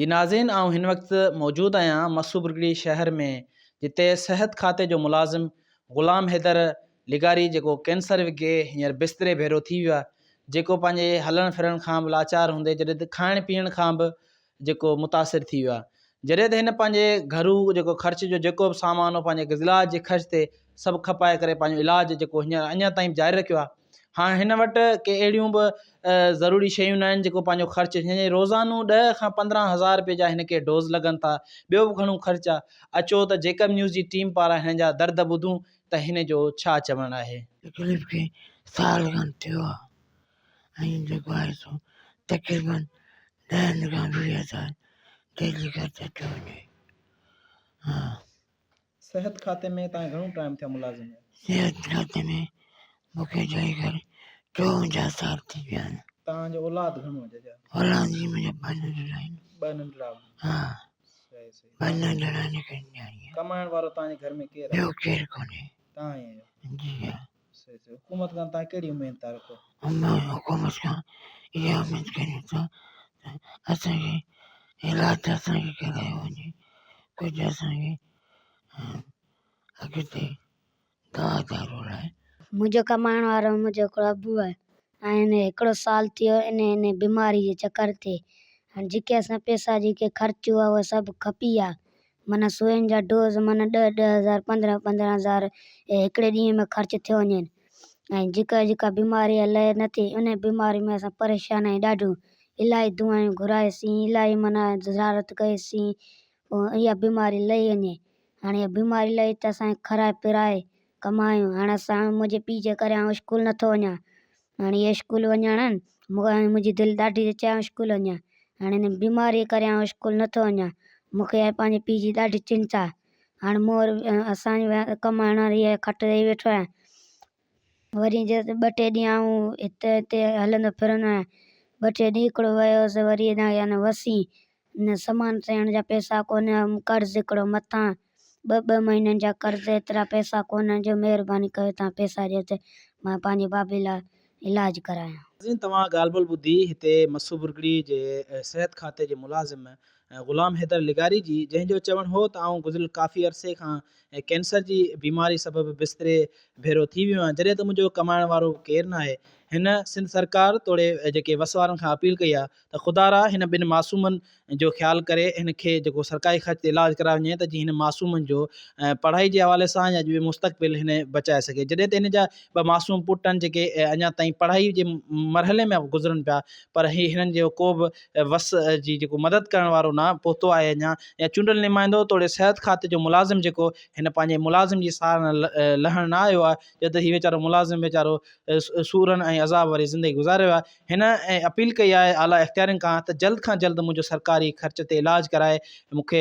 जी नाज़रीन, आउं हिन वक़्तु मौजूदु आहियां मस्सू बुरगड़ी शहर में, जिते सिहत खाते जो मुलाज़िम ग़ुलाम हैदर लिगारी जेको कैंसर विघे हींअर बिस्तरे भेरो थी वियो आहे, जेको पंहिंजे हलण फिरण खां बि लाचार हूंदे, जॾहिं त खाइण पीअण खां बि जेको मुतासिर थी वियो आहे। जॾहिं त हिन पंहिंजे घरू जेको ख़र्च जो जेको बि सामान हो पंहिंजे इलाज जे ख़र्च ते सभु खपाए करे पंहिंजो इलाजु जेको हींअर अञा ताईं जारी रखियो आहे। हाँ, हिन वटि के अहिड़ियूं बि ज़रूरी शयूं न आहिनि जेको पंहिंजो ख़र्चु, हीअं रोज़ानो 10 खां 15,000 रुपए जा हिन खे डोज़ लॻनि था। ॿियो बि घणो ख़र्चु आहे। अचो त जेकब न्यूज़ जी टीम पारां हिन जा दर्द ॿुधूं त हिन जो छा चवणु आहे। तकलीफ़ खे साल खनि थियो आहे ऐं जेको आहे सो तक़रीबन 10 खां 20,000 डेली ख़र्चु थो वञे। हा, सिहत खाते में तव्हां घणो टाइम थियो मुलाज़िम? सिहत खाते में मूंखे चई करे 54 साल थी विया आहिनि। तव्हांजो औलाद घणो आहे? औलाद जी मुंहिंजा 2 नंढड़ा आहिनि। 2 नंढड़ा? हा, सही सही। 2 नंढड़ा निकिरंदा आहिनि। कमाइण वारो तव्हांजे घर में केरु आहे? ॿियो केरु कोन्हे। तव्हां ई आहियो? जी हा। सही सही। हुकूमत खां तव्हां कहिड़ी उमेद था रखो? हुकूमत खां इहा उमेद कयूं था त असांखे इलाजु असांखे करायो वञे, कुझु असांखे अॻिते दवा दारू लाइ। मुंहिंजो कमाइण वारो मुंहिंजो हिकिड़ो अबू आहे ऐं हिकिड़ो साल थियो इन बीमारी जे चकर ते जेके असां पैसा जेके ख़र्चु हुआ उहे सभु खपी विया। माना सुईयुनि जा डोज़ माना 10,000 15,000 हिकिड़े ॾींहं में ख़र्चु थियो वञनि। ऐं जेका बीमारी लहे नथी, उन बीमारी में असां परेशान आहियूं ॾाढो। इलाही दुआयूं घुराएसीं, इलाही माना ज़ारत कईसीं, पोइ इहा बीमारी लही वञे। हाणे इहा बीमारी लही त असांखे खाराए पीराए कमायूं। हाणे असां मुंहिंजे पीउ जे करे आउं स्कूल नथो वञा। हाणे इहे स्कूल वञण मुंहिंजी दिलि ॾाढी थी चाहे स्कूल वञा। हाणे हिन बीमारी करे आउं स्कूल नथो वञा। मूंखे पंहिंजे पीउ जी ॾाढी चिंता। हाणे मोर असांजी कमाइण वारी खट ॾेई वेठो आहियां। वरी जे 2-3 ॾींहं आउं हिते हिते हलंदो फिरंदो आहियां। 2-3 ॾींहं हिकिड़ो वियोसीं, वरी यानी वसी न सामान थियण जा पैसा कोन, कर्ज़ु हिकिड़ो मथां 2 महीननि जा कर्ज़, एतिरा पैसा कोन जो महिरबानी कयो तव्हां पैसा ॾियो त मां पंहिंजे बाबे लाइ इलाजु करायां। तव्हां ॻाल्हि ॿोल ॿुधी हिते मस्सू बुरगड़ी जे सिहत खाते जे मुलाज़िम ग़ुलाम हैदर लिगारी जी, जंहिंजो चवणु हो त आउं गुज़िरियल काफ़ी अरसे खां कैंसर जी बीमारी सबबि बिस्तरे भेरो थी वियो आहियां, जॾहिं त मुंहिंजो कमाइण वारो केरु न आहे। हिन सिंध सरकार तोड़े जेके वसवारनि खां अपील कई आहे त ख़ुदारा हिन 2 मासूमनि जो ख़्यालु करे हिन खे जेको सरकारी ख़र्च ते इलाजु करायो वञे त जीअं हिन मासूमनि जो पढ़ाई जे हवाले सां या मुस्तक़बिल हिन बचाए सघे। जॾहिं त हिन जा 2 मासूम पुट आहिनि जेके अञा ताईं पढ़ाई जे मरहले में गुज़रनि पिया, पर हिननि जो को बि वस जी जेको मदद करण वारो न पहुतो आहे अञा, या चूंडियल नुमाइंदो तोड़े सिहत खाते जो मुलाज़िम जेको हिन पंहिंजे मुलाज़िम जी सार लहण न आयो आहे, जो त हीउ वीचारो मुलाज़िम वीचारो सूरनि ऐं अज़ाब वारी ज़िंदगी गुज़ारे वियो आहे। हिन अपील कई आहे आला इख़्तियारनि खां त जल्द खां जल्द मुंहिंजो सरकारी ख़र्च ते इलाजु कराए मूंखे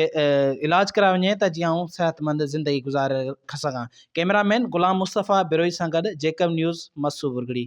इलाजु करायो वञे त जीअं आउं सिहतमंद ज़िंदगी गुज़ारे सघां। कैमरामैन ग़ुलाम मुस्तफ़ा बिरोई सां गॾु जेकब न्यूज़, मस्सू बुरगड़ी।